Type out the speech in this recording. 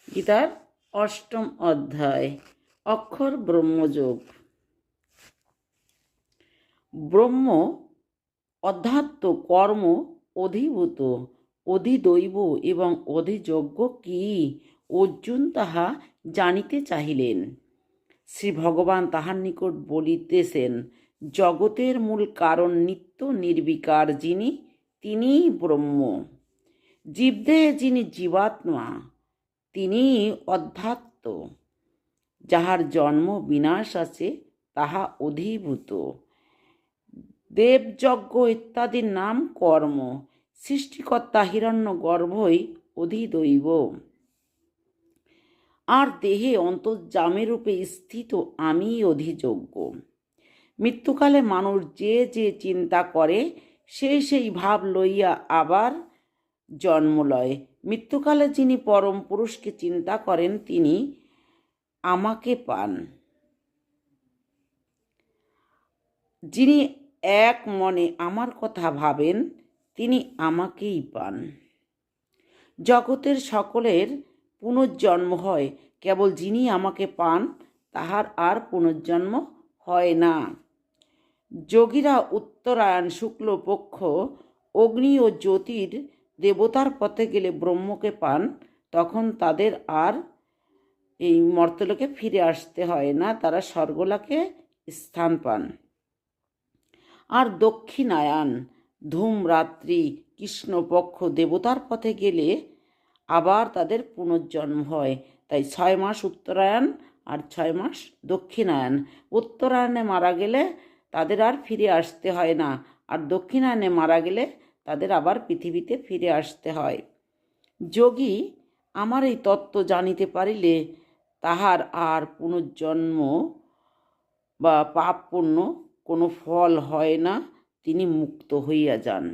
গীতার অষ্টম অধ্যায় অক্ষর ব্রহ্মযোগ। ব্রহ্ম অধ্যাত্ম কর্ম অধিভূত, অধিদৈব এবং অধিযজ্ঞ কি? অর্জুন তাহা জানিতে চাহিলেন। শ্রী ভগবান তাহার নিকট বলিতেছেন, জগতের মূল কারণ নিত্য নির্বিকার যিনি, তিনিই ব্রহ্ম। জীবদেহে যিনি জীবাত্মা, তিনি অধ্যাত্ম। যাহার জন্ম বিনাশ আছে তাহা অধিভূত। দেবযজ্ঞ ইত্যাদির নাম কর্ম। সৃষ্টিকর্তা হিরণ্যগর্ভই অধিদৈব। আর দেহে অন্তর্যামী রূপে স্থিত আমিই অধিযজ্ঞ। মৃত্যুকালে মানুষ যে যে চিন্তা করে সেই সেই ভাব লইয়া আবার জন্ম লয়। মৃত্যুকালে যিনি পরম পুরুষকে চিন্তা করেন তিনি আমাকে পান। যিনি এক মনে আমার কথা ভাবেন তিনি আমাকেই পান। জগতের সকলের পুনর্জন্ম হয়, কেবল যিনি আমাকে পান তাহার আর পুনর্জন্ম হয় না। যোগীরা উত্তরায়ণ শুক্লপক্ষ অগ্নি ও জ্যোতির দেবতার পথে গেলে ব্রহ্মকে পান, তখন তাদের আর এই মর্তলোকে ফিরে আসতে হয় না, তারা স্বর্গলোকে স্থান পান। আর দক্ষিণায়ন ধূমরাত্রি কৃষ্ণপক্ষ দেবতার পথে গেলে আবার তাদের পুনর্জন্ম হয়। তাই 6 মাস উত্তরায়ণ আর 6 মাস দক্ষিণায়ন। উত্তরায়ণে মারা গেলে তাদের আর ফিরে আসতে হয় না, আর দক্ষিণায়নে মারা গেলে তাদের আবার পৃথিবীতে ফিরে আসতে হয়। যোগী আমার এই তত্ত্ব জানিতে পারিলে তাহার আর পুনর্জন্ম বা পাপ পুণ্য কোনো ফল হয় না, তিনি মুক্ত হইয়া যান।